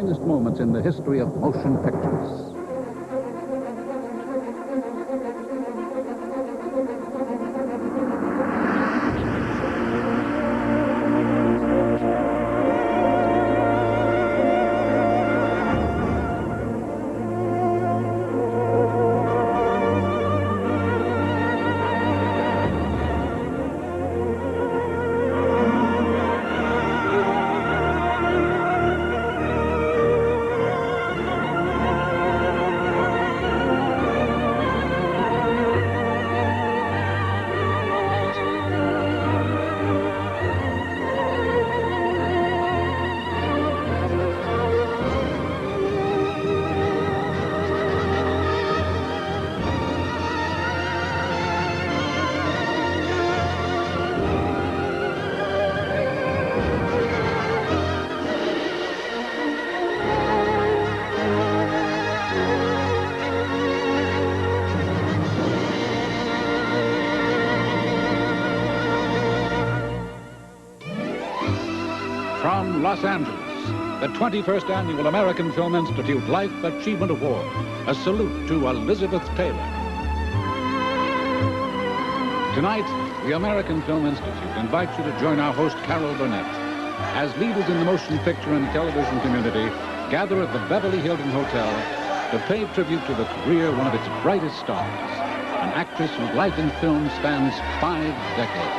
finest moments in the history of motion pictures. From Los Angeles, the 21st Annual American Film Institute Life Achievement Award, a salute to Elizabeth Taylor. Tonight, the American Film Institute invites you to join our host, Carol Burnett, as leaders in the motion picture and television community gather at the Beverly Hilton Hotel to pay tribute to the career of one of its brightest stars, an actress whose life in film spans 5 decades.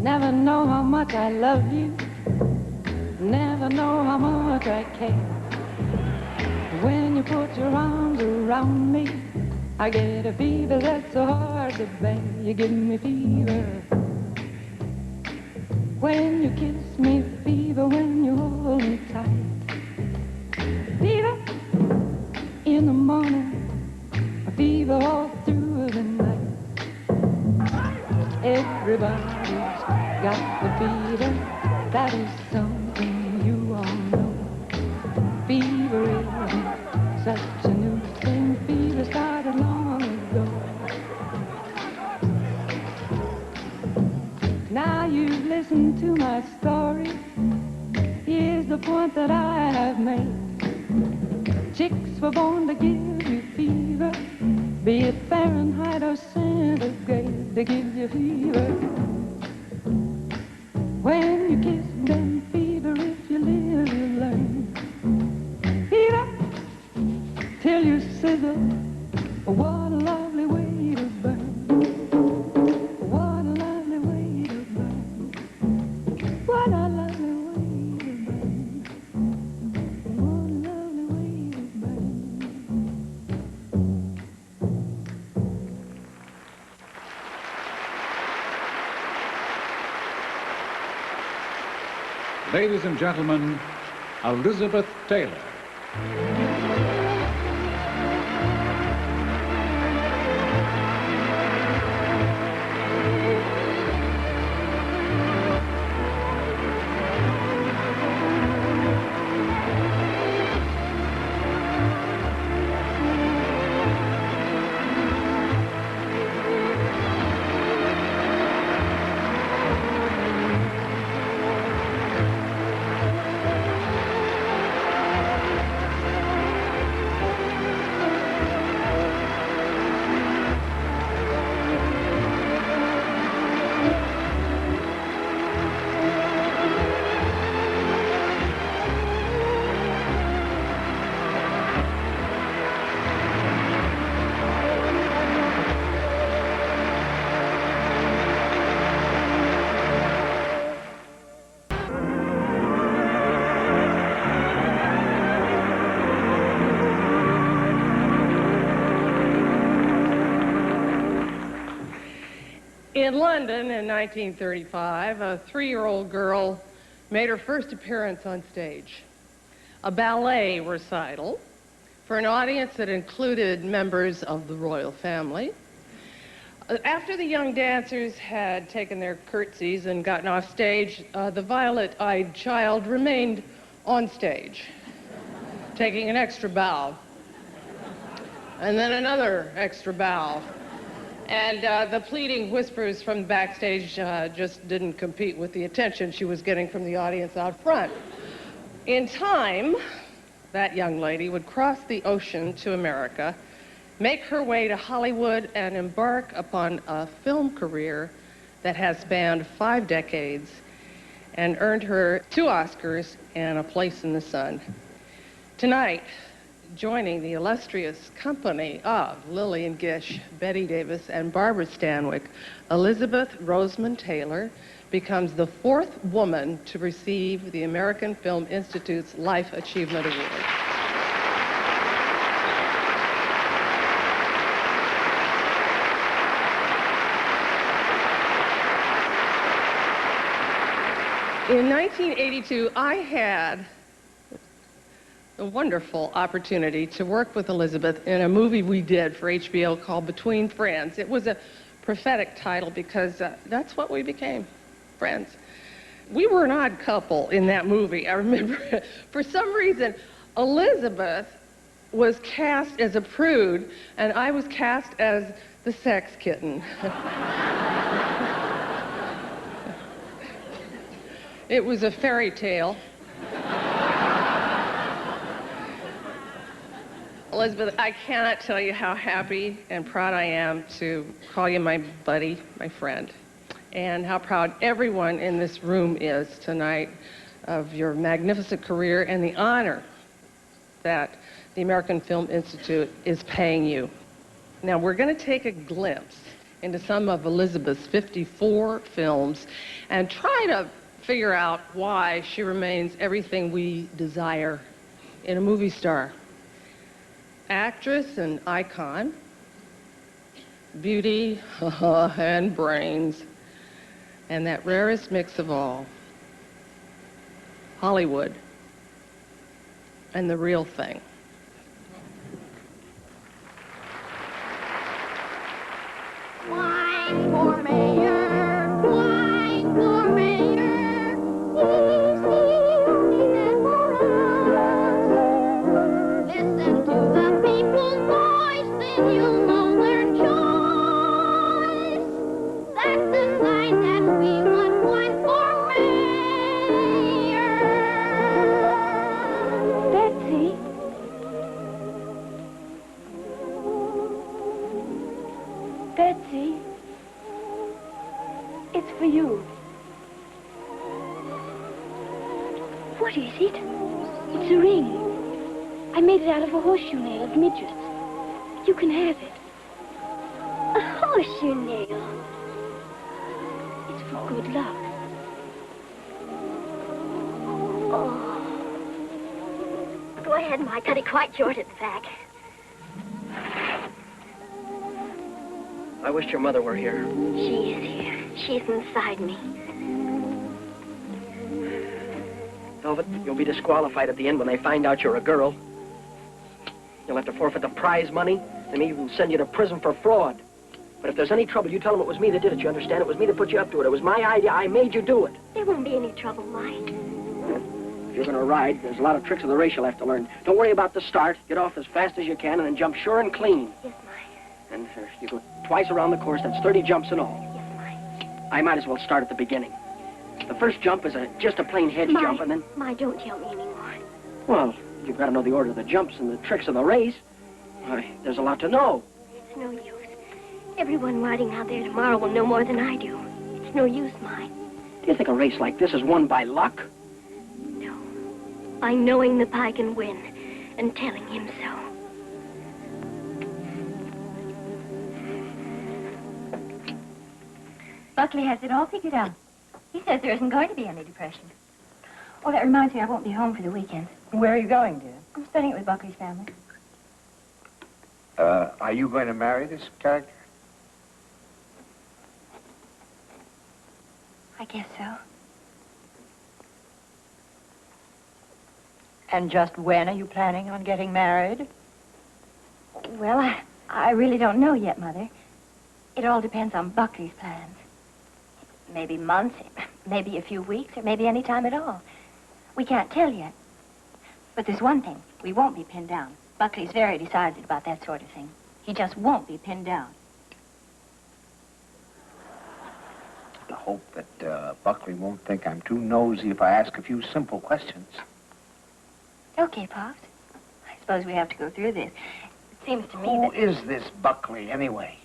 Never know how much I love you, never know how much I care. When you put your arms around me, I get a fever that's so hard to bear. You give me fever when you kiss me, fever when you hold me tight. Fever in the morning, a fever all through the night. Everybody's got the fever, that is something you all know. Fever isn't such a new thing, fever started long ago. Now you've listened to my story, here's the point that I have made. Chicks were born to give you fever, be it Fahrenheit or centigrade, they give you fever. When you kiss them, fever, if you live, you learn. Fever, till you sizzle, what a lovely way to burn. What a lovely way to burn. What a lovely way to burn. What a lovely way to burn. Ladies and gentlemen, Elizabeth Taylor. In London in 1935, a 3-year-old girl made her first appearance on stage. A ballet recital for an audience that included members of the royal family. After the young dancers had taken their curtsies and gotten off stage, the violet-eyed child remained on stage, taking an extra bow, and then another extra bow. And the pleading whispers from backstage just didn't compete with the attention she was getting from the audience out front. In time, that young lady would cross the ocean to America, make her way to Hollywood, and embark upon a film career that has spanned 5 decades and earned her 2 Oscars and a place in the sun. Tonight, joining the illustrious company of Lillian Gish, Bette Davis, and Barbara Stanwyck, Elizabeth Roseman Taylor becomes the 4th woman to receive the American Film Institute's Life Achievement Award. In 1982, I had a wonderful opportunity to work with Elizabeth in a movie we did for HBO called Between Friends. It was a prophetic title because that's what we became, friends. We were an odd couple in that movie. I remember, for some reason, Elizabeth was cast as a prude, and I was cast as the sex kitten. It was a fairy tale. Elizabeth, I cannot tell you how happy and proud I am to call you my buddy, my friend, and how proud everyone in this room is tonight of your magnificent career and the honor that the American Film Institute is paying you. Now, we're going to take a glimpse into some of Elizabeth's 54 films and try to figure out why she remains everything we desire in a movie star. Actress and icon, beauty and brains, and that rarest mix of all, Hollywood and the real thing. Wine for mayor, wine for mayor. He's the only man for us. Listen to the people's voice, then you'll know their choice. That's the sign that we want wine for mayor. Betsy. Betsy, it's for you. What is it? It's a ring. I made it out of a horseshoe nail of midget's. You can have it. A horseshoe nail? It's for good luck. Oh. Go ahead, Ma. I cut it quite short at the back. I wished your mother were here. She is here. She's inside me. Velvet, you'll be disqualified at the end when they find out you're a girl. You'll have to forfeit the prize money. They may even send you to prison for fraud. But if there's any trouble, you tell them it was me that did it, you understand? It was me that put you up to it. It was my idea. I made you do it. There won't be any trouble, Mike. If you're going to ride, there's a lot of tricks of the race you'll have to learn. Don't worry about the start. Get off as fast as you can and then jump sure and clean. Yes, Mike. And you go twice around the course. That's 30 jumps in all. Yes, Mike. I might as well start at the beginning. The first jump is just a plain hedge jump, and then... Mike, don't tell me anymore. Well, you've got to know the order of the jumps and the tricks of the race. Why, there's a lot to know. It's no use. Everyone riding out there tomorrow will know more than I do. It's no use, Mike. Do you think a race like this is won by luck? No. By knowing the pie can win and telling him so. Buckley has it all figured out. He says there isn't going to be any depression. Oh, that reminds me, I won't be home for the weekend. Where are you going, dear? I'm spending it with Buckley's family. Are you going to marry this character? I guess so. And just when are you planning on getting married? Well, I really don't know yet, Mother. It all depends on Buckley's plans. Maybe months, maybe a few weeks, or maybe any time at all. We can't tell yet. But there's one thing. We won't be pinned down. Buckley's very decided about that sort of thing. He just won't be pinned down. I hope that Buckley won't think I'm too nosy if I ask a few simple questions. Okay, Pops. I suppose we have to go through this. It seems to me Who that... is this Buckley, anyway?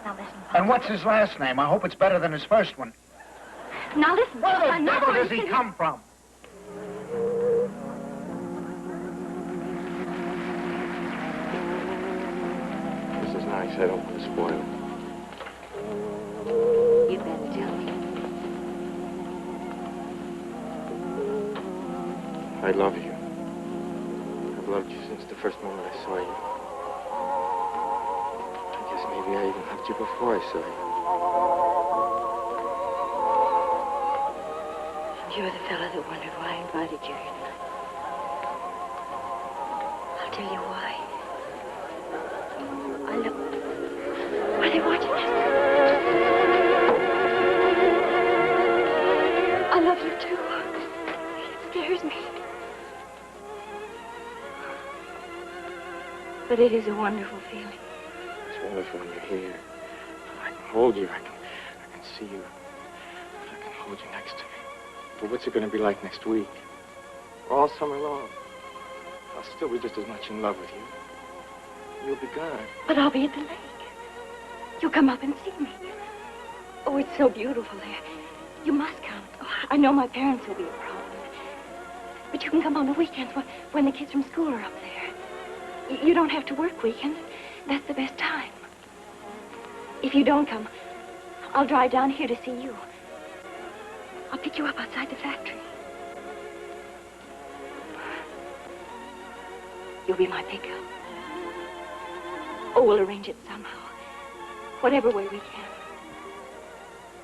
Now listen, Pops. And what's his last name? I hope it's better than his first one. Now listen, Where Pops. the I'm not devil going does he to... come from? This is nice. I don't want to spoil it. You better tell me. I love you. I've loved you since the first moment I saw you. I guess maybe I even loved you before I saw you. You're the fellow that wondered why I invited you here tonight. I'll tell you why. I love... Are they watching us? I love you too. It scares me. But it is a wonderful feeling. It's wonderful when you're here. I can hold you. I can see you. I can hold you next to me. But what's it going to be like next week? All summer long. I'll still be just as much in love with you. You'll be gone. But I'll be at the lake. You'll come up and see me. Oh, it's so beautiful there. You must come. Oh, I know my parents will be a problem. But you can come on the weekends when the kids from school are up there. You don't have to work weekends. That's the best time. If you don't come, I'll drive down here to see you. I'll pick you up outside the factory. You'll be my pickup. Oh, we'll arrange it somehow. Whatever way we can.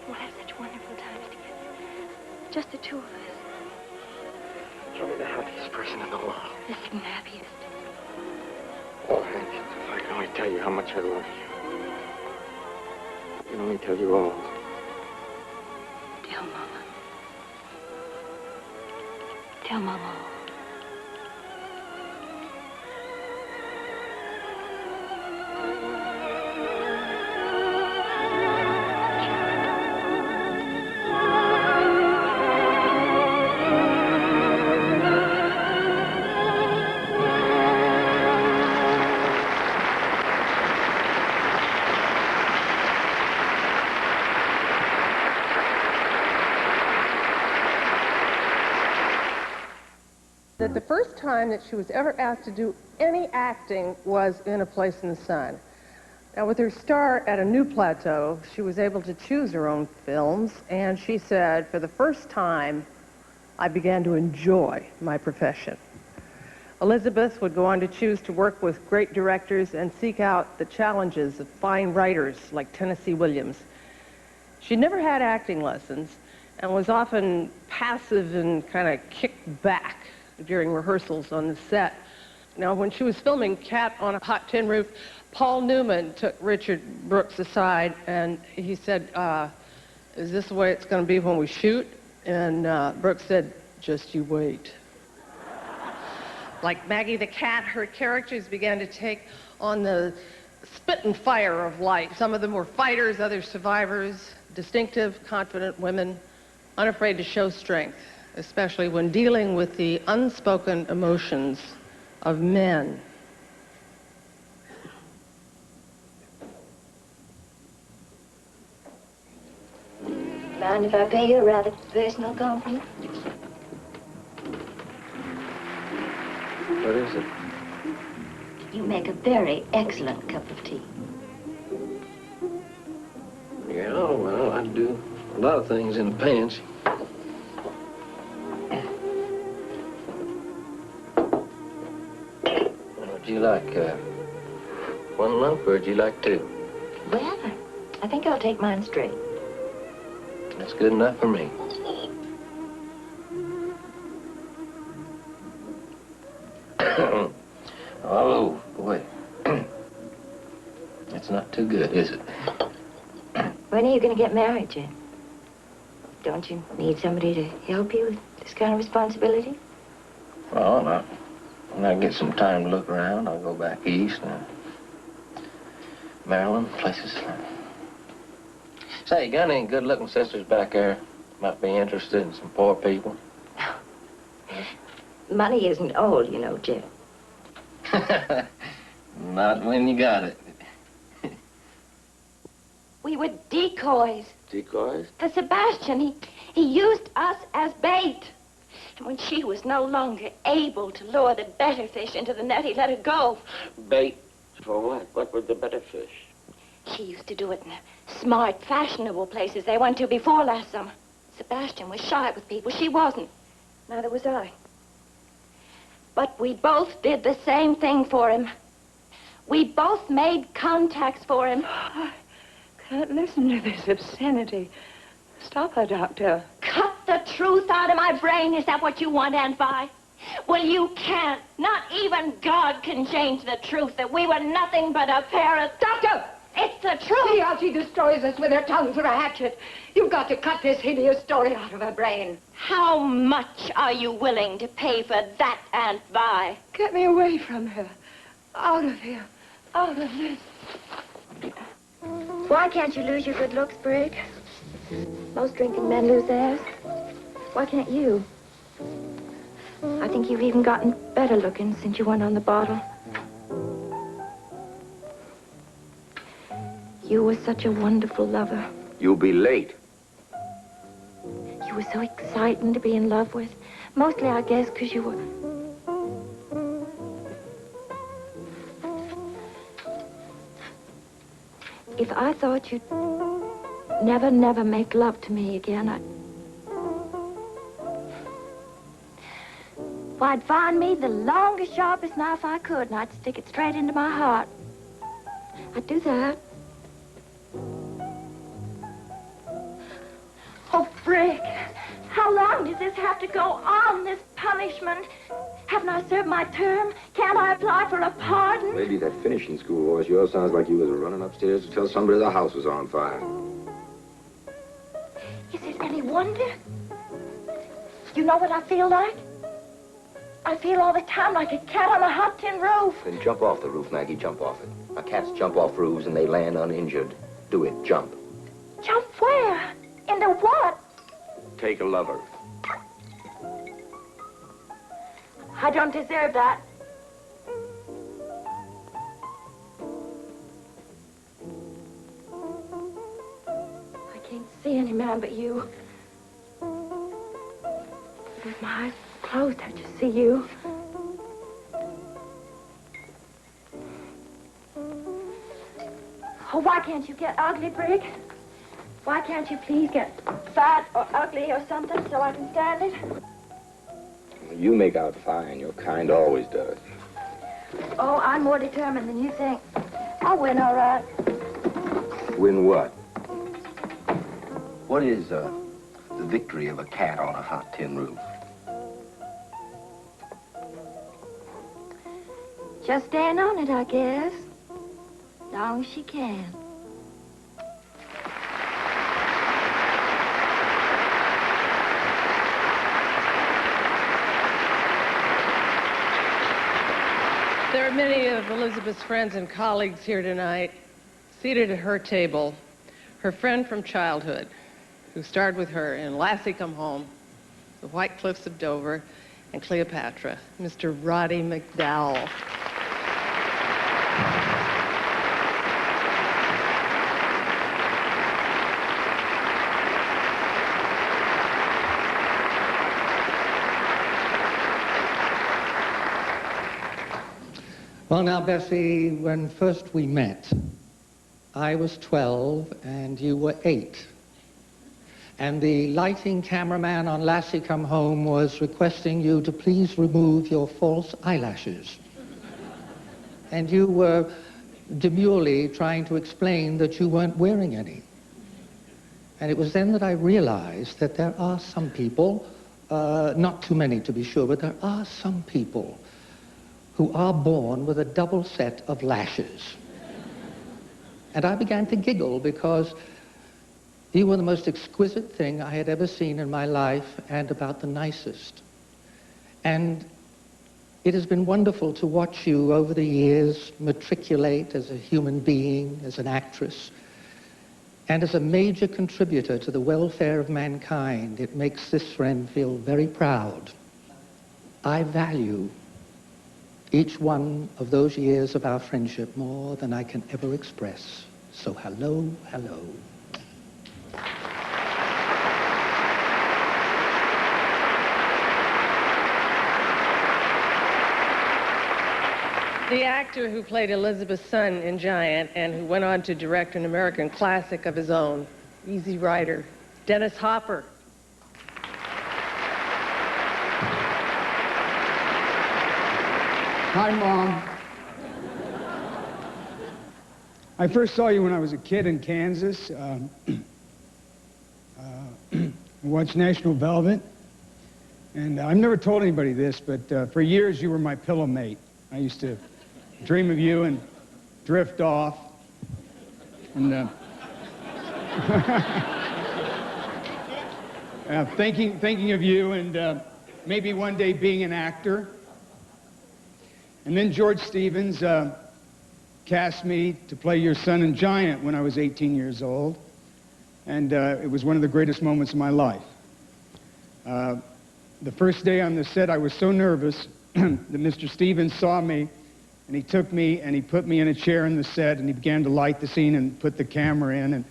We'll have such wonderful times together. Just the two of us. You'll be the happiest person in the world. The second happiest. Oh, Hank, if I could only tell you how much I love you. I can only tell you all. Tell Mama. Tell Mama all. That the first time that she was ever asked to do any acting was in A Place in the Sun. Now, with her star at a new plateau, she was able to choose her own films, and she said, for the first time, I began to enjoy my profession. Elizabeth would go on to choose to work with great directors and seek out the challenges of fine writers like Tennessee Williams. She never had acting lessons and was often passive and kind of kicked back during rehearsals on the set. Now, when she was filming Cat on a Hot Tin Roof, Paul Newman took Richard Brooks aside and he said, is this the way it's going to be when we shoot? And Brooks said, just you wait. Like Maggie the Cat, her characters began to take on the spit and fire of life. Some of them were fighters, others survivors, distinctive, confident women, unafraid to show strength, especially when dealing with the unspoken emotions of men. Mind if I pay you a rather personal compliment? What is it? You make a very excellent cup of tea. Yeah, well, I do a lot of things in a pinch. Would you like one lump, or would you like two? Well, I think I'll take mine straight. That's good enough for me. Oh, boy. It's not too good, is it? When are you going to get married, Jim? Don't you need somebody to help you with this kind of responsibility? Well, when I get some time to look around, I'll go back east and Maryland, places. Say, you got any good-looking sisters back there? Might be interested in some poor people. Money isn't old, you know, Jim. Not when you got it. We were decoys. Decoys? For Sebastian, he used us as bait. And when she was no longer able to lure the better fish into the net, he let her go. Bait? For what? What were the better fish? She used to do it in the smart, fashionable places they went to before last summer. Sebastian was shy with people. She wasn't. Neither was I. But we both did the same thing for him. We both made contacts for him. I can't listen to this obscenity. Stop her, Doctor. Cut the truth out of my brain. Is that what you want, Aunt Vi? Well, you can't. Not even God can change the truth that we were nothing but a pair of... Doctor! It's the truth! See how she destroys us with her tongue for a hatchet. You've got to cut this hideous story out of her brain. How much are you willing to pay for that, Aunt Vi? Get me away from her. Out of here. Out of this. Why can't you lose your good looks, Brig? Most drinking men lose theirs. Why can't you? I think you've even gotten better looking since you went on the bottle. You were such a wonderful lover. You'll be late. You were so exciting to be in love with. Mostly, I guess, because you were... If I thought you'd never, never make love to me again, I'd find me the longest, sharpest knife I could, and I'd stick it straight into my heart. I'd do that. Oh, Brick, how long does this have to go on, this punishment? Haven't I served my term? Can't I apply for a pardon? Lady, that finishing school voice yours sounds like you was running upstairs to tell somebody the house was on fire. Is it any wonder? You know what I feel like? I feel all the time like a cat on a hot tin roof. Then jump off the roof, Maggie, jump off it. Now, cats jump off roofs and they land uninjured. Do it, jump. Jump where? Into what? Take a lover. I don't deserve that. I can't see any man but you. With my eyes closed, I just see you. Oh, why can't you get ugly, Brig? Why can't you please get fat or ugly or something so I can stand it? You make out fine. Your kind always does. Oh, I'm more determined than you think. I'll win, all right. Win what? What is the victory of a cat on a hot tin roof? Just stand on it, I guess. Long as she can. There are many of Elizabeth's friends and colleagues here tonight, seated at her table. Her friend from childhood, who starred with her in Lassie Come Home, The White Cliffs of Dover, and Cleopatra, Mr. Roddy McDowell. Well, now, Bessie, when first we met, I was 12 and you were 8. And the lighting cameraman on Lassie Come Home was requesting you to please remove your false eyelashes. And you were demurely trying to explain that you weren't wearing any. And it was then that I realized that there are some people, not too many to be sure, but there are some people who are born with a double set of lashes. And I began to giggle because You were the most exquisite thing I had ever seen in my life, and about the nicest. And it has been wonderful to watch you over the years matriculate as a human being, as an actress, and as a major contributor to the welfare of mankind. It makes this friend feel very proud. I value each one of those years of our friendship more than I can ever express. So hello, hello. The actor who played Elizabeth's son in Giant and who went on to direct an American classic of his own, Easy Rider, Dennis Hopper. Hi, Mom. I first saw you when I was a kid in Kansas. I watched National Velvet. And I've never told anybody this, but for years you were my pillow mate. I used to dream of you and drift off. And thinking of you and maybe one day being an actor. And then George Stevens cast me to play your son in Giant when I was 18 years old. And it was one of the greatest moments of my life. The first day on the set, I was so nervous that Mr. Stevens saw me, and he took me and he put me in a chair in the set, and he began to light the scene and put the camera in. And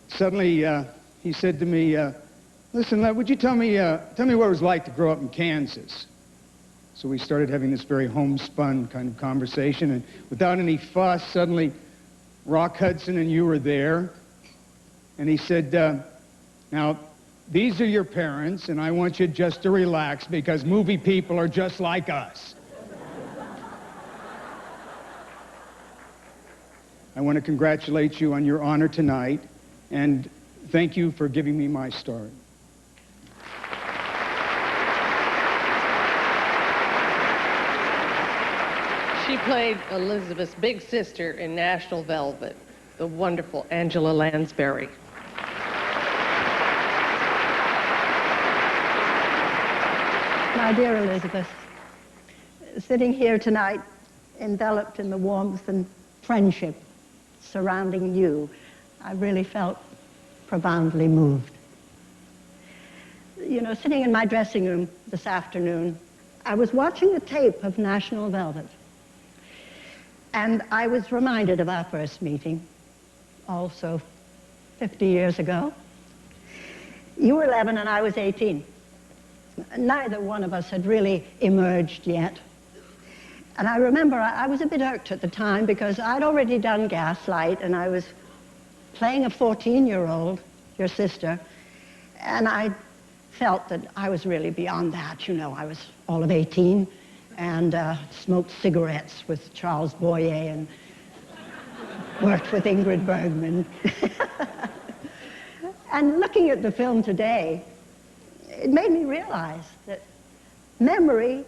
suddenly he said to me, listen, would you tell me what it was like to grow up in Kansas? So we started having this very homespun kind of conversation, and without any fuss, suddenly Rock Hudson and you were there. And he said, now, these are your parents, and I want you just to relax because movie people are just like us. I want to congratulate you on your honor tonight, and thank you for giving me my start. She played Elizabeth's big sister in National Velvet, the wonderful Angela Lansbury. My dear Elizabeth, sitting here tonight, enveloped in the warmth and friendship surrounding you, I really felt profoundly moved. You know, sitting in my dressing room this afternoon, I was watching a tape of National Velvet, and I was reminded of our first meeting, also 50 years ago. You were 11 and I was 18. Neither one of us had really emerged yet. And I remember I was a bit irked at the time because I'd already done Gaslight and I was playing a 14-year-old, your sister, and I felt that I was really beyond that. You know, I was all of 18 and smoked cigarettes with Charles Boyer and worked with Ingrid Bergman. And looking at the film today, it made me realize that memory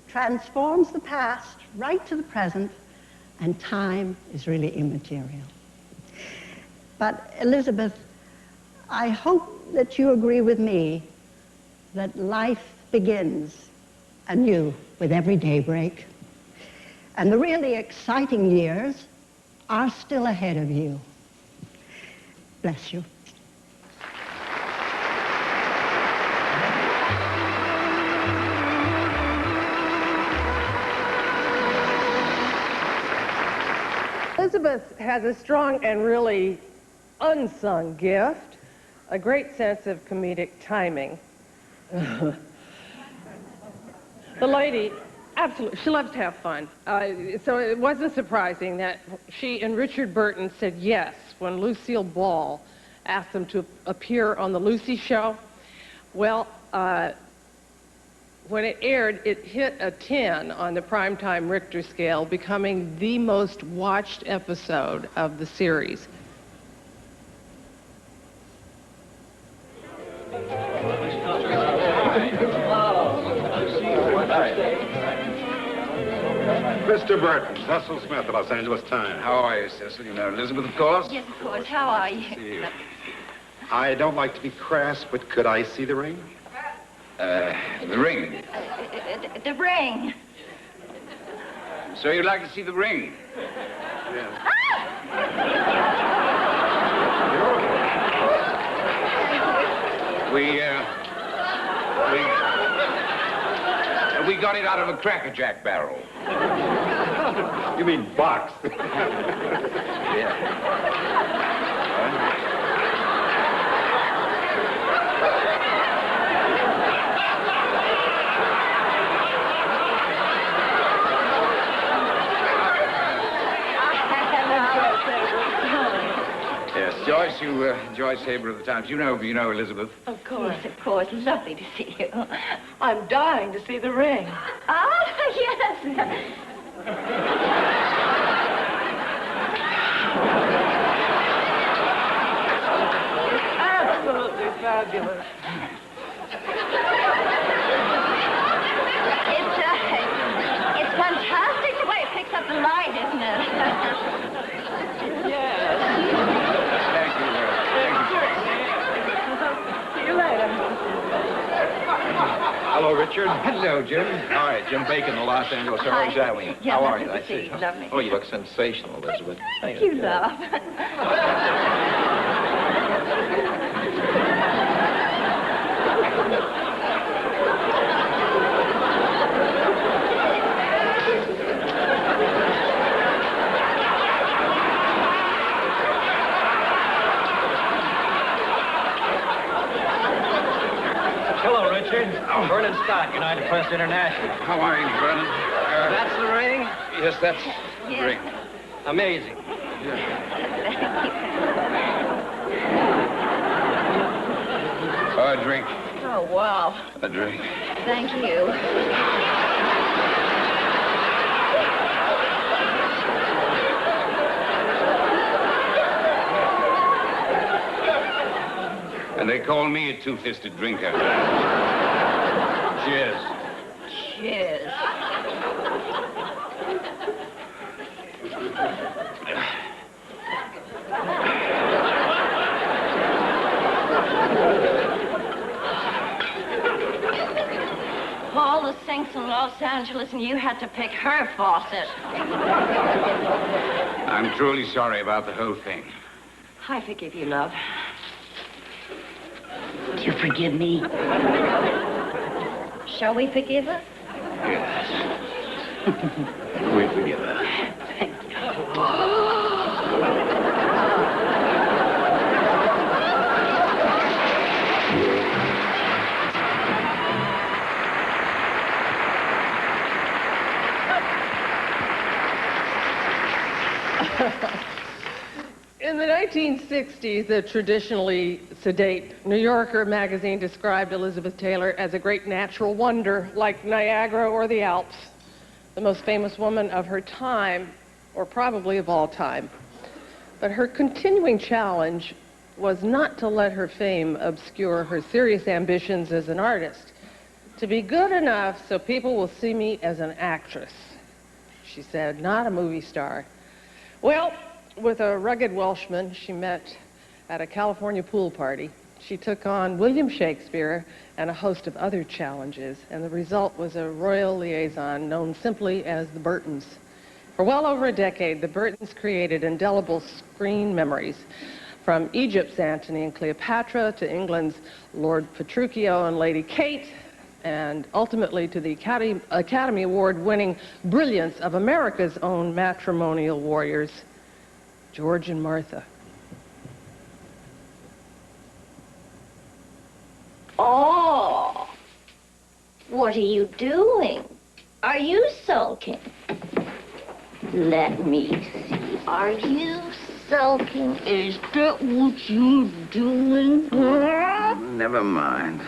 transforms the past right to the present, and time is really immaterial. But Elizabeth, I hope that you agree with me that life begins anew with every daybreak, and the really exciting years are still ahead of you. Bless you. Elizabeth has a strong and really unsung gift, a great sense of comedic timing. The lady, absolutely, she loves to have fun. So it wasn't surprising that she and Richard Burton said yes when Lucille Ball asked them to appear on the Lucy Show. Well, when it aired, it hit a 10 on the primetime Richter scale, becoming the most watched episode of the series. Mr. Burton, Cecil Smith, the Los Angeles Times. How are you, Cecil? You know Elizabeth, of course? Yes, of course. How are you? See you. I don't like to be crass, but could I see the ring? The ring. The ring. So you'd like to see the ring? Yeah. We got it out of a Cracker Jack barrel. You mean box? Yes, Joyce, you, Joyce Haber of the Times. You know Elizabeth. Of course, of course. Lovely to see you. I'm dying to see the ring. Oh, yes. Absolutely fabulous. It's fantastic the way it picks up the light, isn't it? Yes. Thank you, See you later. Hello, Richard. Hello, Jim. All right, Jim Bacon, the Los Angeles Herald. Hi. How Yeah, are you? lovely I to see you. Lovely. Oh, you look sensational, Elizabeth. Thank you, love. Hello, Richard. Vernon Scott, United Press International. How are you, Vernon? That's the ring? Yes, that's the ring. Amazing. A drink. Oh, wow. A drink. Thank you. And they call me a two-fisted drinker. Cheers. Cheers. All the sinks in Los Angeles, and you had to pick her faucet. I'm truly sorry about the whole thing. I forgive you, love. Do you forgive me? Shall we forgive her? Yes. We forgive her. In the 1960s, the traditionally sedate New Yorker magazine described Elizabeth Taylor as a great natural wonder like Niagara or the Alps, the most famous woman of her time, or probably of all time. But her continuing challenge was not to let her fame obscure her serious ambitions as an artist, to be good enough so people will see me as an actress, she said, not a movie star. Well, with a rugged Welshman she met at a California pool party, she took on William Shakespeare and a host of other challenges, and the result was a royal liaison known simply as the Burtons. For well over a decade, the Burtons created indelible screen memories, from Egypt's Antony and Cleopatra to England's Lord Petruchio and Lady Kate, and ultimately to the Academy Award-winning brilliance of America's own matrimonial warriors, George and Martha. Oh, what are you doing? Are you sulking? Let me see. Are you sulking? Is that what you're doing? Never mind.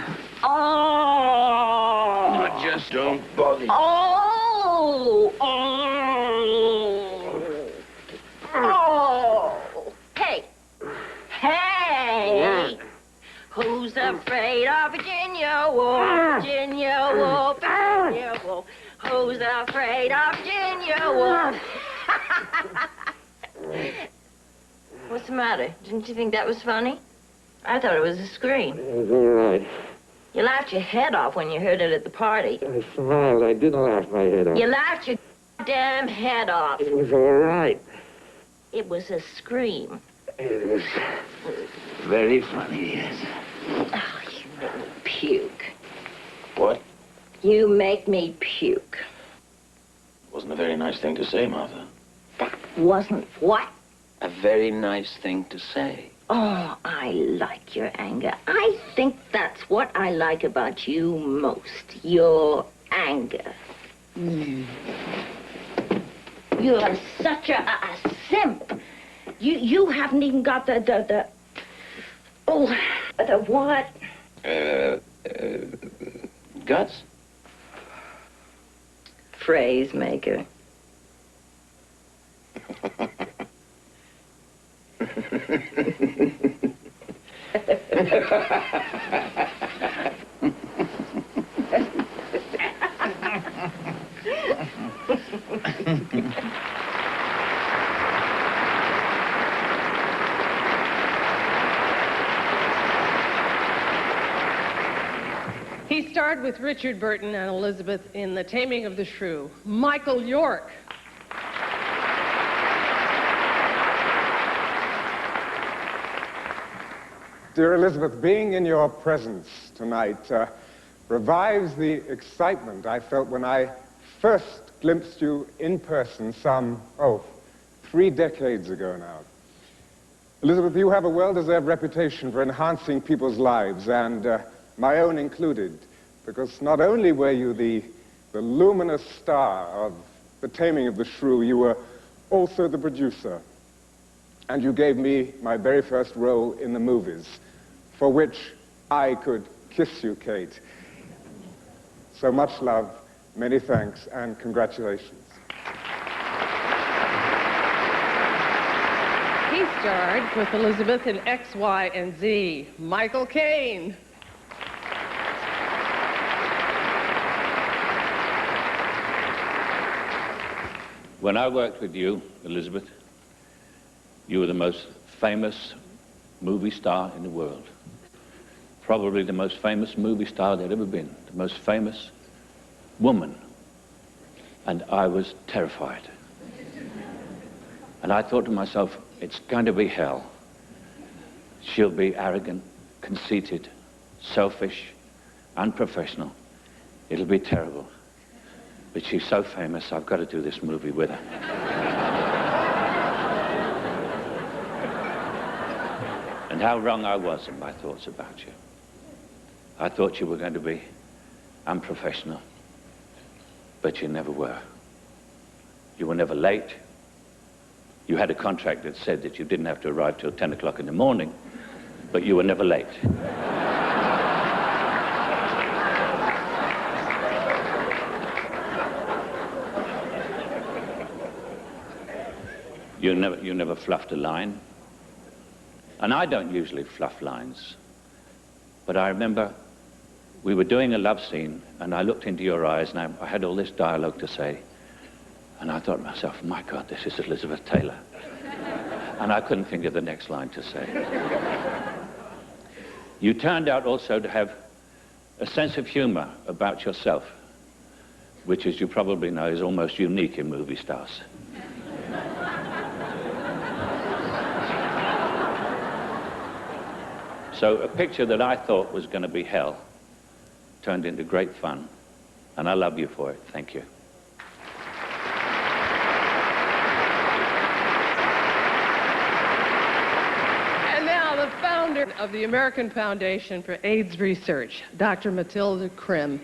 Oh! Just don't bother. Oh! Oh! Hey! Hey! Who's afraid of Virginia? Whoa, Virginia, whoa, Virginia, whoa. Who's afraid of Virginia? Whoa. What's the matter? Didn't you think that was funny? I thought it was a scream. It was all right. You laughed your head off when you heard it at the party. I smiled. I didn't laugh my head off. You laughed your damn head off. It was all right. It was a scream. It was very funny, yes. Oh, you make me puke. What? You make me puke. Wasn't a very nice thing to say, Martha. That wasn't what? A very nice thing to say. Oh, I like your anger. I think that's what I like about you most. Your anger. You're such a simp. You haven't even got the what? Guts? Phrase maker. He starred with Richard Burton and Elizabeth in The Taming of the Shrew. Michael York. Dear Elizabeth, being in your presence tonight revives the excitement I felt when I first glimpsed you in person some, 3 decades ago now. Elizabeth, you have a well-deserved reputation for enhancing people's lives, and my own included, because not only were you the luminous star of The Taming of the Shrew, you were also the producer. And you gave me my very first role in the movies, for which I could kiss you, Kate. So much love, many thanks, and congratulations. He starred with Elizabeth in X, Y, and Z. Michael Caine. When I worked with you, Elizabeth, you were the most famous movie star in the world. Probably the most famous movie star there'd ever been, the most famous woman. And I was terrified. And I thought to myself, it's going to be hell. She'll be arrogant, conceited, selfish, unprofessional. It'll be terrible. But she's so famous, I've got to do this movie with her. And how wrong I was in my thoughts about you. I thought you were going to be unprofessional, but you never were. You were never late. You had a contract that said that you didn't have to arrive till 10 o'clock in the morning, but you were never late. You never fluffed a line. And I don't usually fluff lines. But I remember we were doing a love scene, and I looked into your eyes, and I had all this dialogue to say. And I thought to myself, my God, this is Elizabeth Taylor. And I couldn't think of the next line to say. You turned out also to have a sense of humor about yourself, which, as you probably know, is almost unique in movie stars. So a picture that I thought was going to be hell turned into great fun, and I love you for it. Thank you. And now the founder of the American Foundation for AIDS Research, Dr. Matilda Krim.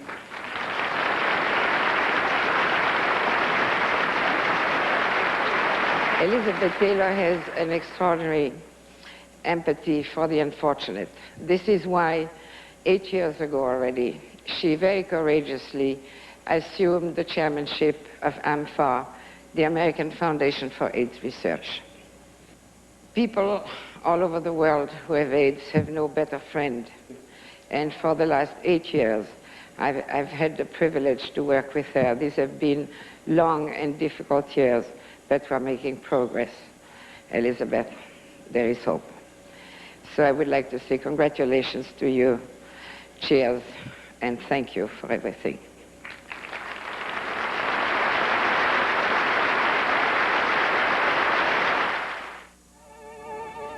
Elizabeth Taylor has an extraordinary empathy for the unfortunate. This is why 8 years ago already, she very courageously assumed the chairmanship of AMFA, the American Foundation for AIDS Research. People all over the world who have AIDS have no better friend. And for the last 8 years, I've had the privilege to work with her. These have been long and difficult years, but we're making progress. Elizabeth, there is hope. So I would like to say congratulations to you. Cheers, and thank you for everything.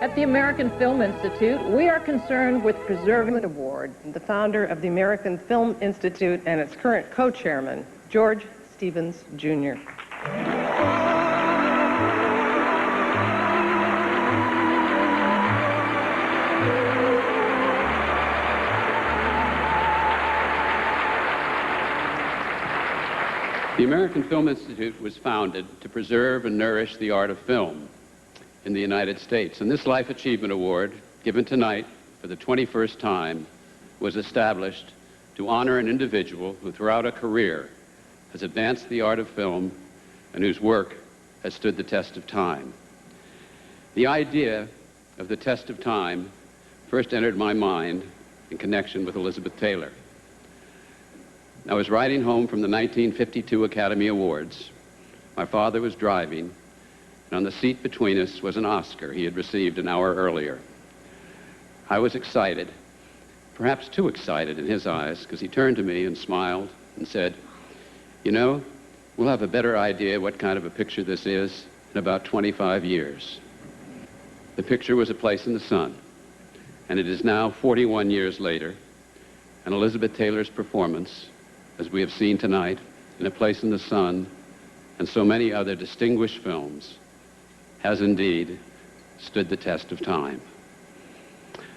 At the American Film Institute, we are concerned with preserving the award. The founder of the American Film Institute and its current co-chairman, George Stevens, Jr. The American Film Institute was founded to preserve and nourish the art of film in the United States. And this Life Achievement Award, given tonight for the 21st time, was established to honor an individual who throughout a career has advanced the art of film and whose work has stood the test of time. The idea of the test of time first entered my mind in connection with Elizabeth Taylor. I was riding home from the 1952 Academy Awards. My father was driving, and on the seat between us was an Oscar he had received an hour earlier. I was excited, perhaps too excited in his eyes, because he turned to me and smiled and said, "You know, we'll have a better idea what kind of a picture this is in about 25 years. The picture was A Place in the Sun, and it is now 41 years later, and Elizabeth Taylor's performance, as we have seen tonight, in A Place in the Sun and so many other distinguished films, has indeed stood the test of time."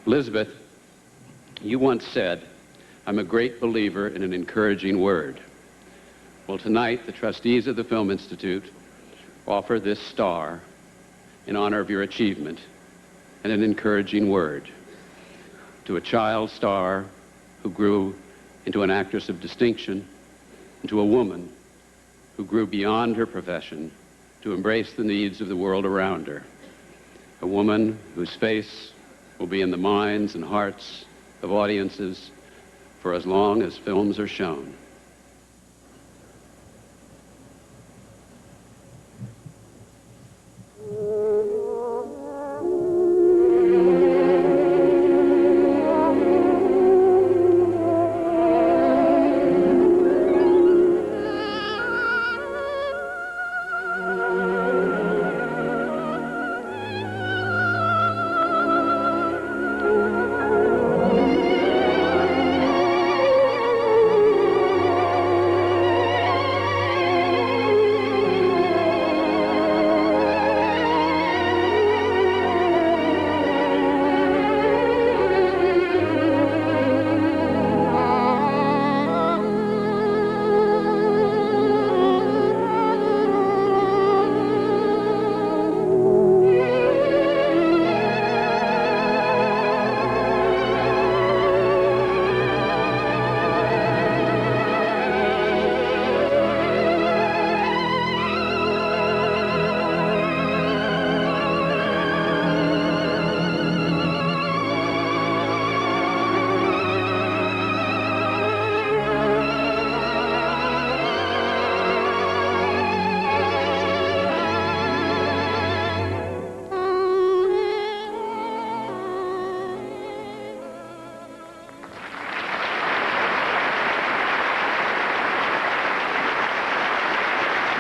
Elizabeth, you once said, "I'm a great believer in an encouraging word." Well, tonight, the trustees of the Film Institute offer this star in honor of your achievement and an encouraging word to a child star who grew into an actress of distinction, and to a woman who grew beyond her profession to embrace the needs of the world around her. A woman whose face will be in the minds and hearts of audiences for as long as films are shown.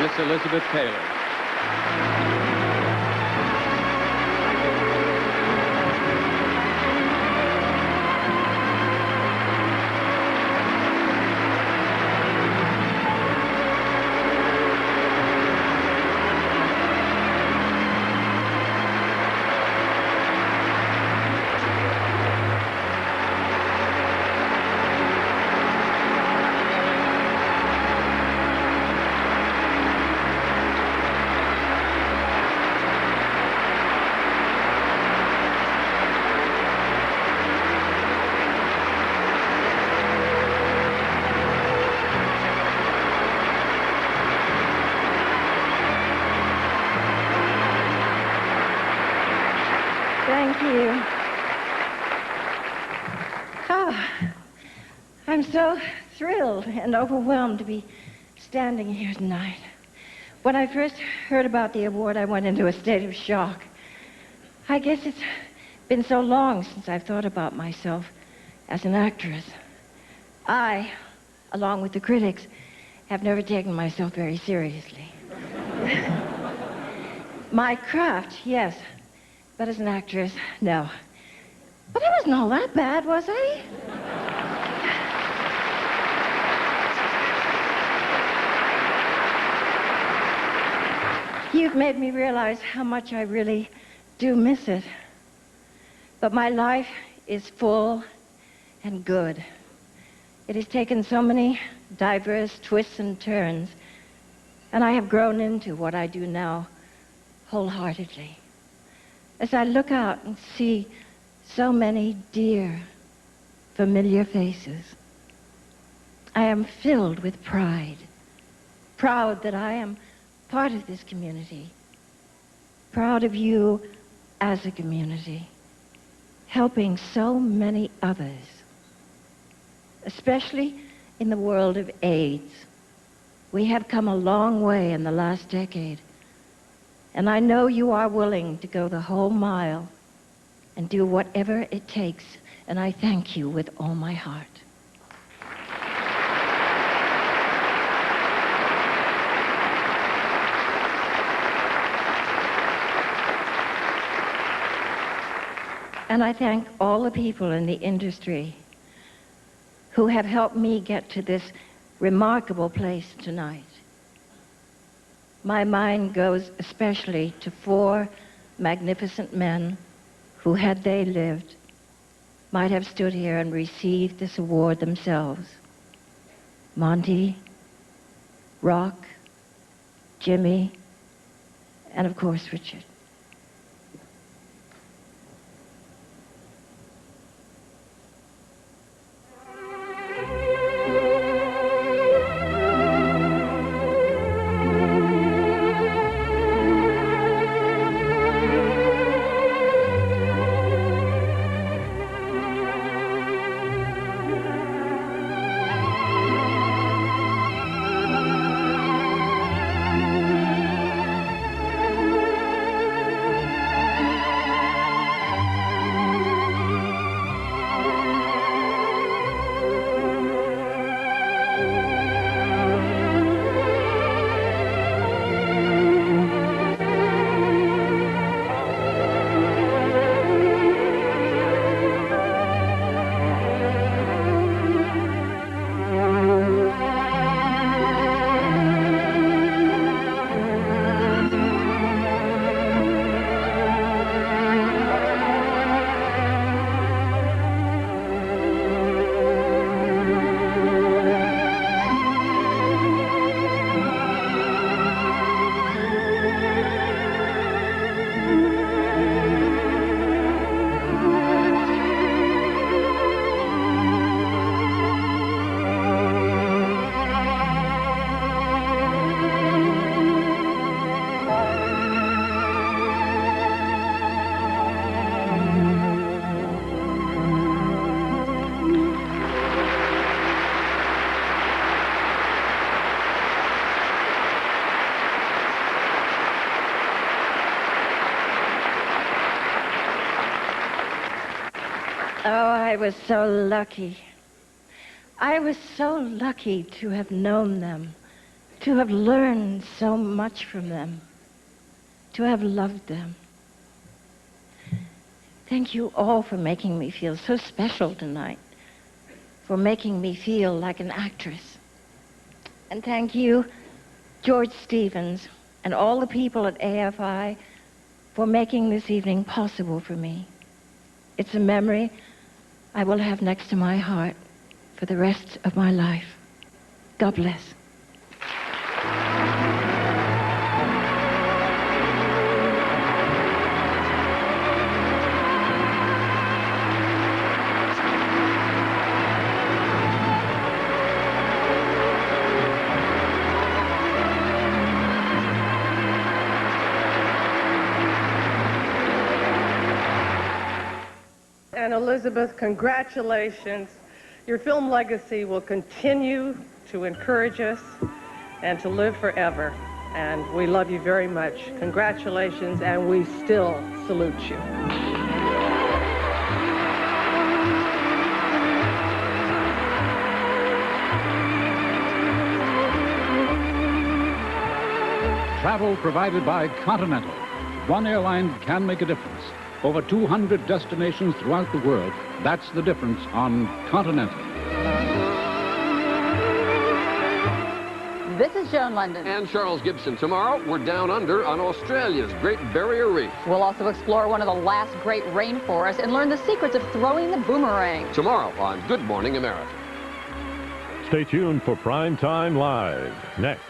Miss Elizabeth Taylor. Thank you. Oh, I'm so thrilled and overwhelmed to be standing here tonight. When I first heard about the award, I went into a state of shock. I guess it's been so long since I've thought about myself as an actress. I, along with the critics, have never taken myself very seriously. My craft, yes, but as an actress, no. But I wasn't all that bad, was I? You've made me realize how much I really do miss it. But my life is full and good. It has taken so many diverse twists and turns, and I have grown into what I do now wholeheartedly. As I look out and see so many dear, familiar faces, I am filled with pride. Proud that I am part of this community. Proud of you as a community, helping so many others, especially in the world of AIDS. We have come a long way in the last decade, and I know you are willing to go the whole mile and do whatever it takes, and I thank you with all my heart. And I thank all the people in the industry who have helped me get to this remarkable place tonight. My mind goes especially to 4 magnificent men who, had they lived, might have stood here and received this award themselves. Monty, Rock, Jimmy, and of course, Richard. Oh, I was so lucky. I was so lucky to have known them, to have learned so much from them, to have loved them. Thank you all for making me feel so special tonight, for making me feel like an actress. And thank you, George Stevens, and all the people at AFI for making this evening possible for me. It's a memory I will have next to my heart for the rest of my life. God bless. And Elizabeth, congratulations. Your film legacy will continue to encourage us and to live forever. And we love you very much. Congratulations, and we still salute you. Travel provided by Continental. One airline can make a difference. Over 200 destinations throughout the world. That's the difference on Continental. This is Joan London. And Charles Gibson. Tomorrow, we're down under on Australia's Great Barrier Reef. We'll also explore one of the last great rainforests and learn the secrets of throwing the boomerang. Tomorrow on Good Morning America. Stay tuned for Prime Time Live. Next.